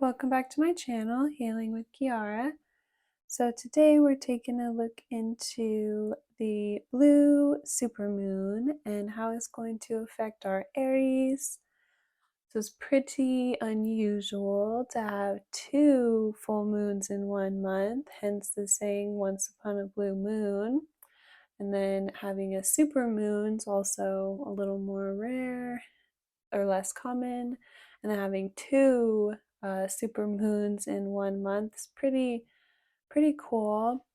welcome back to my channel, Healing with Kearra. So today we're taking a look into the blue supermoon and how it's going to affect our Aries. So it's pretty unusual to have two full moons in 1 month, hence the saying once upon a blue moon. And then having a supermoon is also a little more rare or less common, and then having two super moons in 1 month is pretty cool.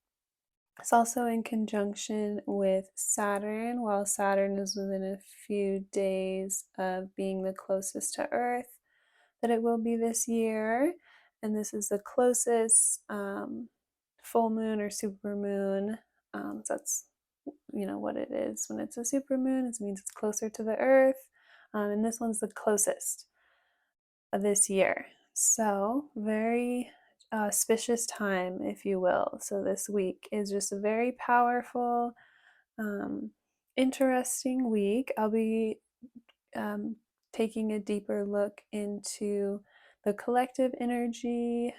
It's also in conjunction with Saturn, while Saturn is within a few days of being the closest to Earth that it will be this year, and this is the closest full moon or super moon. So that's what it is when it's a super moon. It means it's closer to the Earth, and this one's the closest of this year. So very auspicious time, if you will. So this week is just a very powerful, interesting week. I'll be taking a deeper look into the collective energy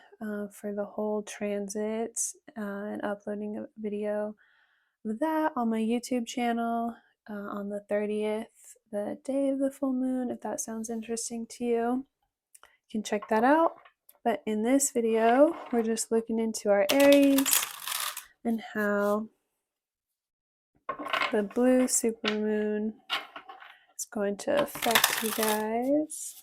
for the whole transit and uploading a video of that on my YouTube channel on the 30th, the day of the full moon. If that sounds interesting to you, you can check that out. But in this video, we're just looking into our Aries and how the blue supermoon is going to affect you guys.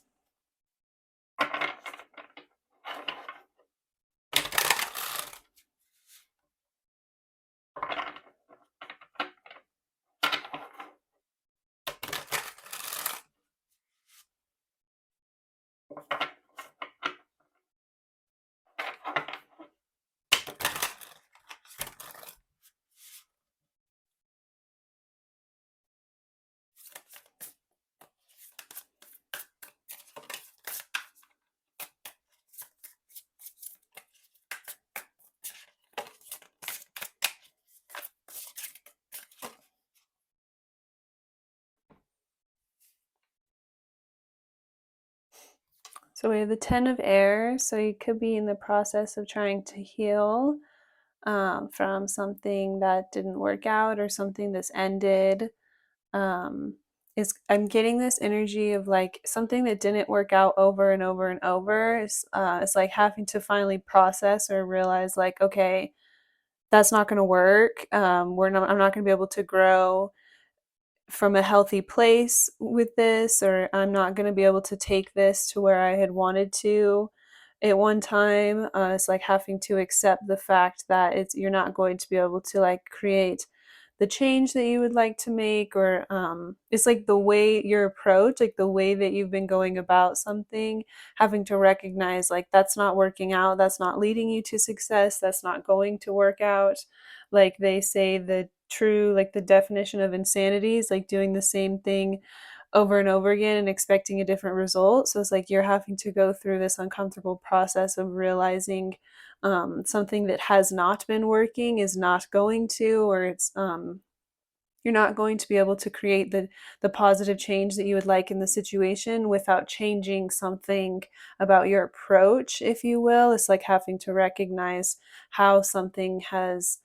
So we have the 10 of air, so you could be in the process of trying to heal from something that didn't work out or something that's ended. I'm getting this energy of like something that didn't work out over and over and over. It's like having to finally process or realize like, okay, that's not going to work. I'm not going to be able to grow from a healthy place with this, or I'm not going to be able to take this to where I had wanted to at one time. It's like having to accept the fact that you're not going to be able to like create the change that you would like to make, or it's like the way your approach, like the way that you've been going about something, having to recognize like that's not working out, that's not leading you to success, that's not going to work out. Like they say, the definition of insanity is like doing the same thing over and over again and expecting a different result. So it's like you're having to go through this uncomfortable process of realizing something that has not been working is not going to, or you're not going to be able to create the positive change that you would like in the situation without changing something about your approach, if you will. It's like having to recognize how something has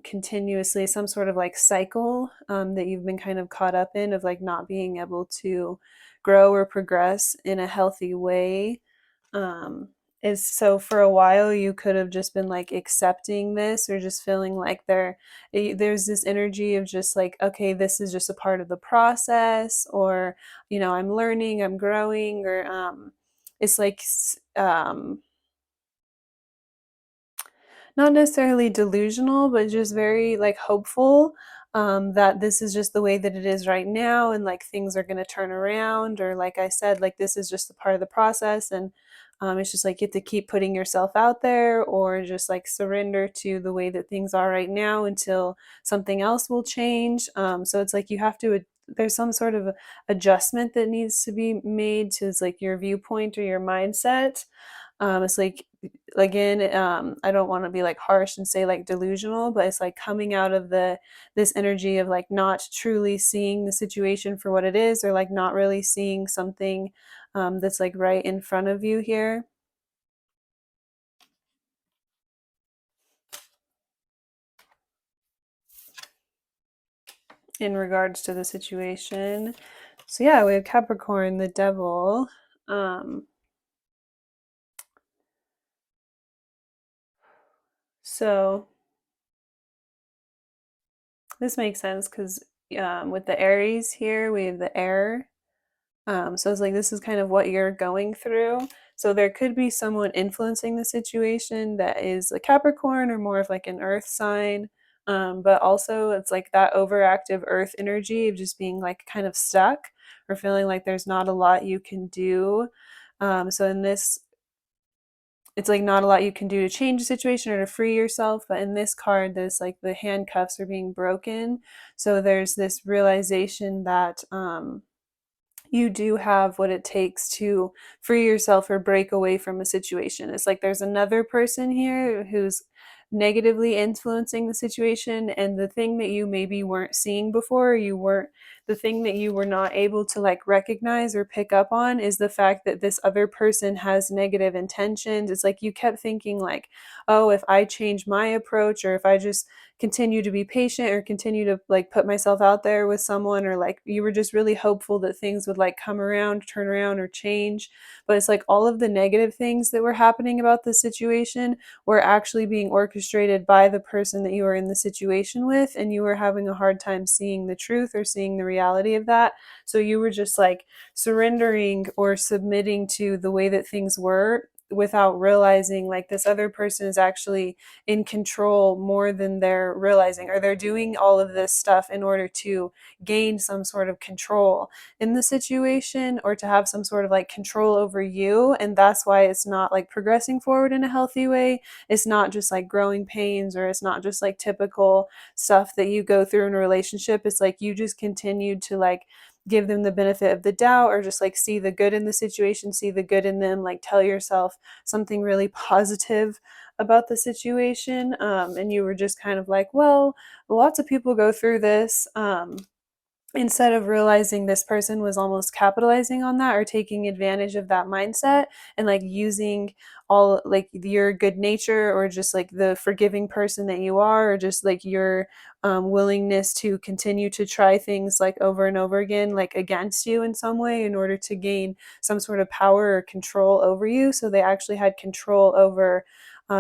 continuously, some sort of like cycle that you've been kind of caught up in, of like not being able to grow or progress in a healthy way. um, is so for a while you could have just been like accepting this, or just feeling like there's this energy of just like, okay, this is just a part of the process, or I'm learning, I'm growing, or it's like not necessarily delusional, but just very like hopeful that this is just the way that it is right now, and like things are going to turn around, or like I said, like this is just a part of the process, and it's just like you have to keep putting yourself out there, or just like surrender to the way that things are right now until something else will change. So it's like you have to. There's some sort of adjustment that needs to be made to like your viewpoint or your mindset. It's like, again, I don't want to be like harsh and say like delusional, but it's like coming out of this energy of like not truly seeing the situation for what it is, or like not really seeing something that's like right in front of you here. in regards to the situation. So yeah, we have Capricorn, the devil. So this makes sense because with the Aries here, we have the air. So it's like this is kind of what you're going through. So there could be someone influencing the situation that is a Capricorn or more of like an earth sign. But also it's like that overactive earth energy of just being like kind of stuck or feeling like there's not a lot you can do. So in this, it's like not a lot you can do to change the situation or to free yourself. But in this card, there's like the handcuffs are being broken. So there's this realization that you do have what it takes to free yourself or break away from a situation. It's like there's another person here who's negatively influencing the situation, and the thing that you maybe weren't seeing before, the thing that you were not able to like recognize or pick up on is the fact that this other person has negative intentions. It's like you kept thinking like, oh, if I change my approach, or if I just continue to be patient or continue to like put myself out there with someone, or like you were just really hopeful that things would like come around, turn around, or change. But it's like all of the negative things that were happening about the situation were actually being orchestrated by the person that you were in the situation with, and you were having a hard time seeing the truth or seeing the reality of that. So you were just like surrendering or submitting to the way that things were without realizing like this other person is actually in control more than they're realizing, or they're doing all of this stuff in order to gain some sort of control in the situation, or to have some sort of like control over you. And that's why it's not like progressing forward in a healthy way. It's not just like growing pains, or it's not just like typical stuff that you go through in a relationship. It's like you just continued to like give them the benefit of the doubt, or just like see the good in the situation, see the good in them, like tell yourself something really positive about the situation. And you were just kind of like, well, lots of people go through this. Instead of realizing this person was almost capitalizing on that or taking advantage of that mindset, and like using all like your good nature, or just like the forgiving person that you are, or just like your willingness to continue to try things like over and over again, like against you in some way, in order to gain some sort of power or control over you. So they actually had control over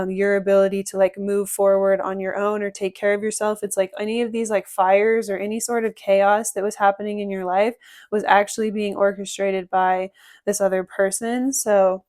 your ability to like move forward on your own or take care of yourself. It's like any of these like fires or any sort of chaos that was happening in your life was actually being orchestrated by this other person. So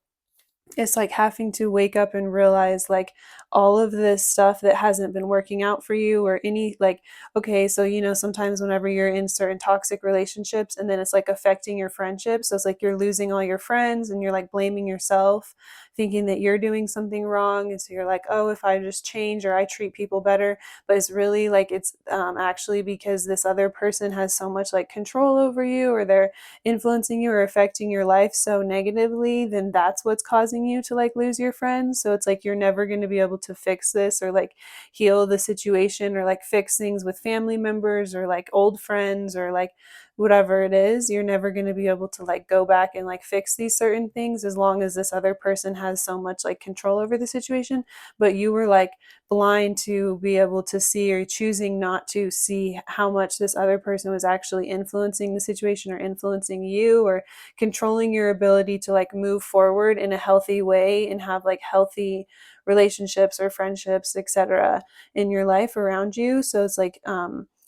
it's like having to wake up and realize like all of this stuff that hasn't been working out for you, or any like, okay, so sometimes whenever you're in certain toxic relationships and then it's like affecting your friendships, so it's like you're losing all your friends and you're like blaming yourself, thinking that you're doing something wrong. And so you're like, oh, if I just change or I treat people better. But it's really like it's actually because this other person has so much like control over you, or they're influencing you or affecting your life so negatively, then that's what's causing you to like lose your friends. So it's like you're never going to be able to fix this, or like heal the situation, or like fix things with family members or like old friends, or like whatever it is. You're never going to be able to like go back and like fix these certain things as long as this other person has so much like control over the situation. But you were like blind to be able to see, or choosing not to see, how much this other person was actually influencing the situation or influencing you, or controlling your ability to like move forward in a healthy way and have like healthy relationships or friendships, etc., in your life around you. So it's like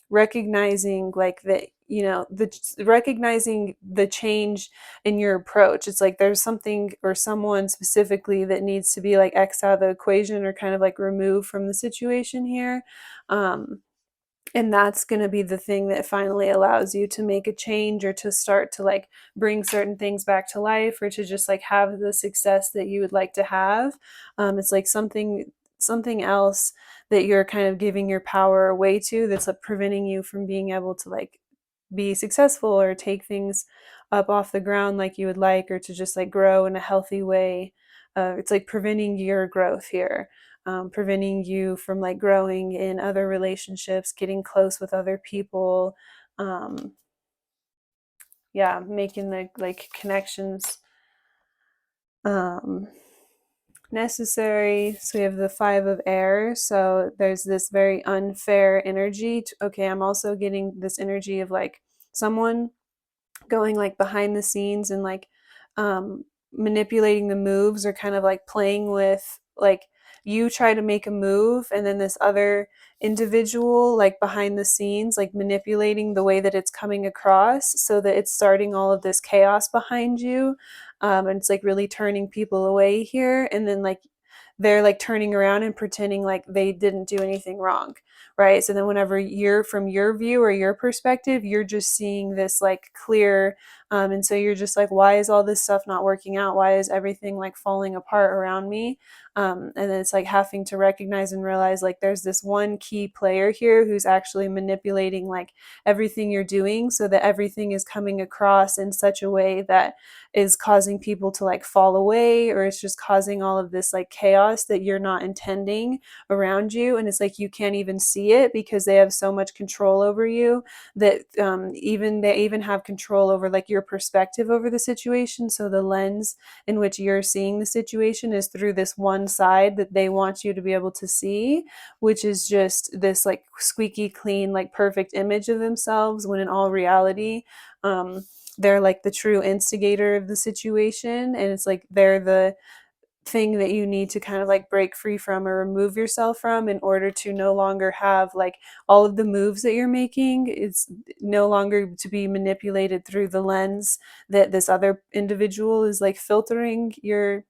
recognizing like that, the recognizing the change in your approach. It's like there's something or someone specifically that needs to be like X out of the equation, or kind of like removed from the situation here. um, and that's going to be the thing that finally allows you to make a change, or to start to like bring certain things back to life, or to just like have the success that you would like to have. It's like something else that you're kind of giving your power away to, that's like preventing you from being able to like be successful or take things up off the ground like you would like, or to just like grow in a healthy way. It's like preventing your growth here, preventing you from like growing in other relationships, getting close with other people. um, making the like connections um, necessary. So we have the 5 of air. So there's this very unfair energy. Okay, I'm also getting this energy of like someone going like behind the scenes and like um manipulating the moves, or kind of like playing with like, you try to make a move and then this other individual like behind the scenes like manipulating the way that it's coming across, so that it's starting all of this chaos behind you. And it's like really turning people away here, and then like they're like turning around and pretending like they didn't do anything wrong, right? So then whenever you're, from your view or your perspective, you're just seeing this like clear, and so you're just like, why is all this stuff not working out? Why is everything like falling apart around me? And then it's like having to recognize and realize like there's this one key player here who's actually manipulating like everything you're doing, so that everything is coming across in such a way that is causing people to like fall away, or it's just causing all of this like chaos that you're not intending around you. And it's like you can't even see it because they have so much control over you, that even they even have control over like your perspective over the situation. So the lens in which you're seeing the situation is through this one side that they want you to be able to see, which is just this like squeaky clean like perfect image of themselves, when in all reality they're like the true instigator of the situation. And it's like they're the thing that you need to kind of like break free from or remove yourself from, in order to no longer have like all of the moves that you're making. It's no longer to be manipulated through the lens that this other individual is like filtering your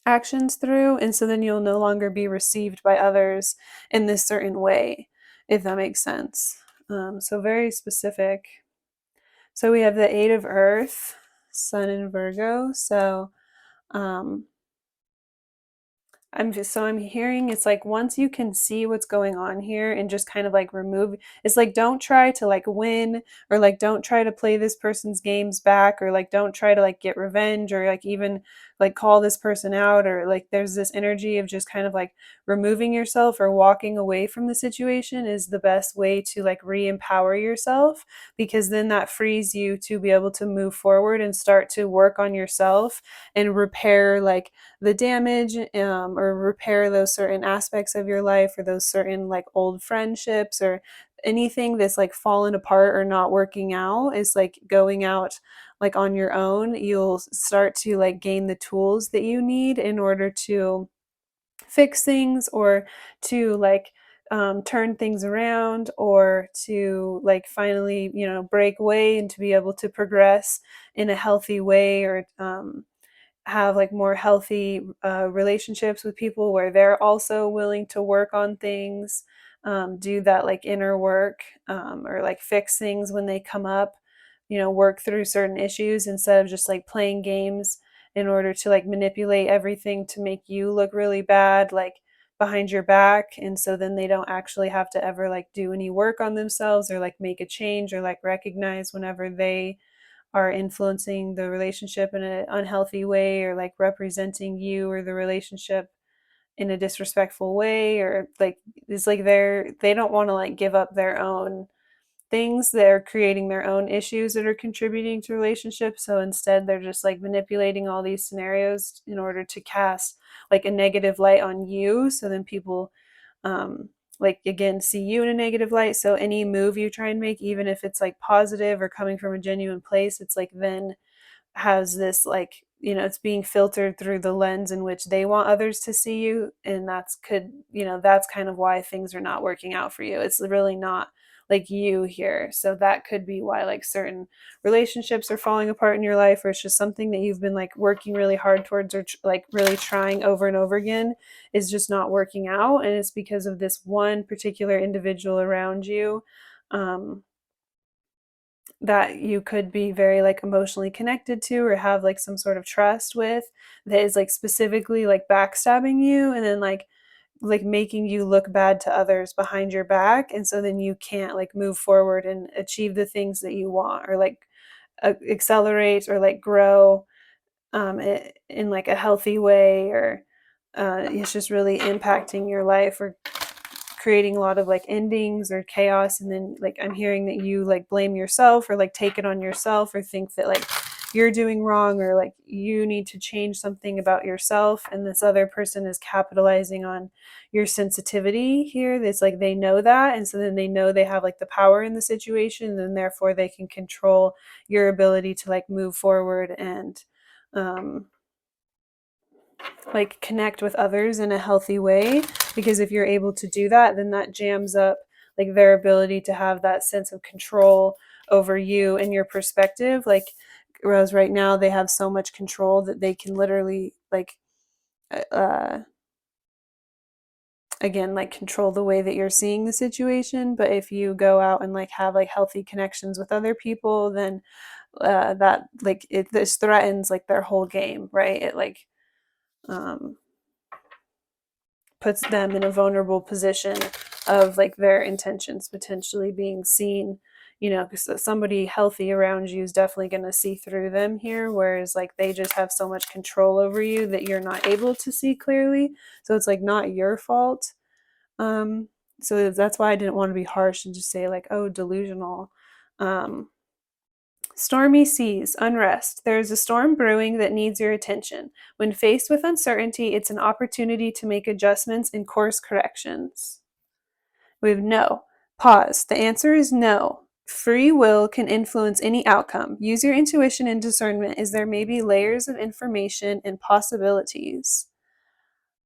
actions through. And so then you'll no longer be received by others in this certain way, if that makes sense. So very specific. So we have the 8 of earth, sun in Virgo. So um I'm hearing it's like, once you can see what's going on here and just kind of like remove, it's like, don't try to like win, or like don't try to play this person's games back, or like don't try to like get revenge, or like even like call this person out, or like there's this energy of just kind of like removing yourself or walking away from the situation is the best way to like re-empower yourself, because then that frees you to be able to move forward and start to work on yourself and repair like the damage, or repair those certain aspects of your life, or those certain like old friendships, or anything that's like fallen apart or not working out. Is like going out like on your own, you'll start to like gain the tools that you need in order to fix things, or to like turn things around, or to like finally, break away and to be able to progress in a healthy way, or have like more healthy relationships with people where they're also willing to work on things, do that like inner work, or like fix things when they come up, work through certain issues instead of just like playing games in order to like manipulate everything to make you look really bad, like behind your back. And so then they don't actually have to ever like do any work on themselves, or like make a change, or like recognize whenever they are influencing the relationship in an unhealthy way, or like representing you or the relationship in a disrespectful way, or like it's like they don't want to like give up their own things. They're creating their own issues that are contributing to relationships, so instead they're just like manipulating all these scenarios in order to cast like a negative light on you, so then people like again see you in a negative light. So any move you try and make, even if it's like positive or coming from a genuine place, it's like then has this like, it's being filtered through the lens in which they want others to see you. And that's kind of why things are not working out for you. It's really not like you here. So that could be why like certain relationships are falling apart in your life, or it's just something that you've been like working really hard towards, or like really trying over and over again is just not working out. And it's because of this one particular individual around you, um, that you could be very like emotionally connected to, or have like some sort of trust with, that is like specifically like backstabbing you, and then like making you look bad to others behind your back. And so then you can't like move forward and achieve the things that you want, or like accelerate, or like grow in like a healthy way, or it's just really impacting your life, or creating a lot of like endings or chaos. And then like I'm hearing that you like blame yourself, or like take it on yourself, or think that like you're doing wrong, or like you need to change something about yourself, and this other person is capitalizing on your sensitivity here. It's like they know that, and so then they know they have like the power in the situation, and therefore they can control your ability to like move forward and um like connect with others in a healthy way. Because if you're able to do that, then that jams up like their ability to have that sense of control over you and your perspective. Like, whereas right now they have so much control that they can literally like uh again, like control the way that you're seeing the situation. But if you go out and like have like healthy connections with other people, then that like this threatens like their whole game, right? It like um puts them in a vulnerable position of like their intentions potentially being seen, because somebody healthy around you is definitely going to see through them here, whereas like they just have so much control over you that you're not able to see clearly. So it's like not your fault. um so that's why I didn't want to be harsh and just say like, oh, delusional. Stormy seas, unrest. There is a storm brewing that needs your attention. When faced with uncertainty, it's an opportunity to make adjustments and course corrections. We have no. Pause. The answer is no. Free will can influence any outcome. Use your intuition and discernment as there may be layers of information and possibilities.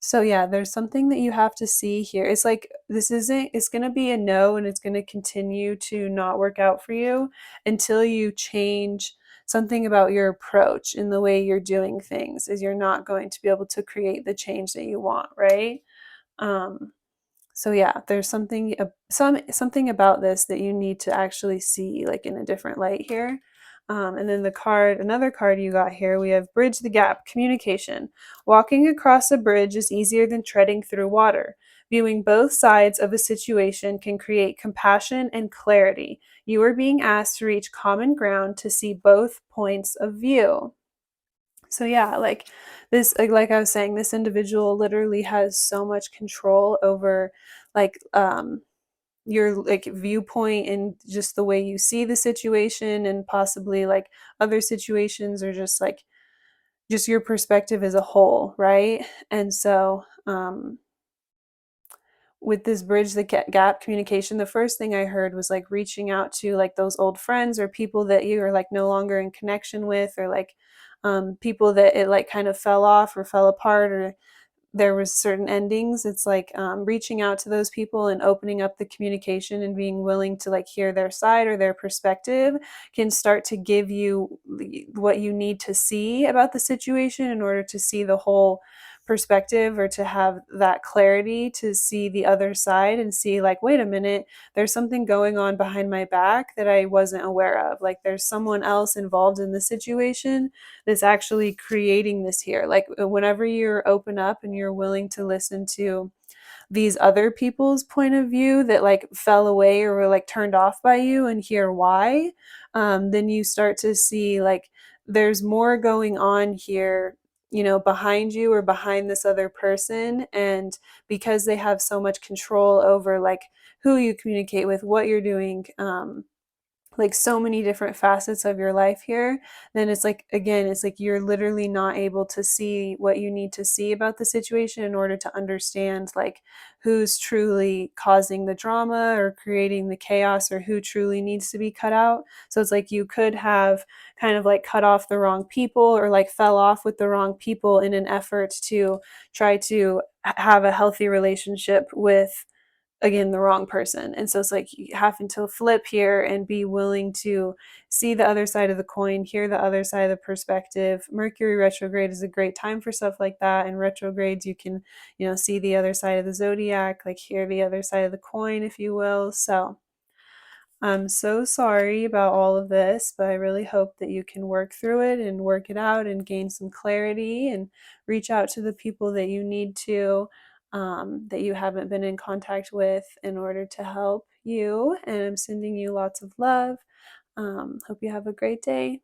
So yeah, there's something that you have to see here. It's like this isn't it's going to be a no, and it's going to continue to not work out for you until you change something about your approach in the way you're doing things. Is you're not going to be able to create the change that you want, right? Um so yeah, there's something about this that you need to actually see like in a different light here. And then another card you got here, we have bridge the gap, communication. Walking across a bridge is easier than treading through water. Viewing both sides of a situation can create compassion and clarity. You are being asked to reach common ground to see both points of view. So yeah, like this, like I was saying, this individual literally has so much control over like your like viewpoint and just the way you see the situation, and possibly like other situations, or just like just your perspective as a whole, right? And so with this bridge the gap communication, the first thing I heard was like reaching out to like those old friends or people that you are like no longer in connection with, or like people that it like kind of fell off or fell apart, or there was certain endings. It's like reaching out to those people and opening up the communication and being willing to like hear their side or their perspective can start to give you what you need to see about the situation in order to see the whole perspective, or to have that clarity to see the other side and see like, wait a minute, there's something going on behind my back that I wasn't aware of. Like there's someone else involved in the situation that's actually creating this here. Like whenever you're open up and you're willing to listen to these other people's point of view that like fell away or were like turned off by you, and hear why, then you start to see like there's more going on here, behind you or behind this other person. And because they have so much control over like who you communicate with, what you're doing, like so many different facets of your life here, then it's like, again, it's like you're literally not able to see what you need to see about the situation in order to understand like who's truly causing the drama or creating the chaos, or who truly needs to be cut out. So it's like you could have kind of like cut off the wrong people, or like fell off with the wrong people in an effort to try to have a healthy relationship with, again, the wrong person. And so it's like having to flip here and be willing to see the other side of the coin, hear the other side of the perspective. Mercury retrograde is a great time for stuff like that. In retrogrades, you can, see the other side of the zodiac, like hear the other side of the coin, if you will. So I'm so sorry about all of this, but I really hope that you can work through it and work it out and gain some clarity and reach out to the people that you need to, that you haven't been in contact with, in order to help you. And I'm sending you lots of love. Hope you have a great day.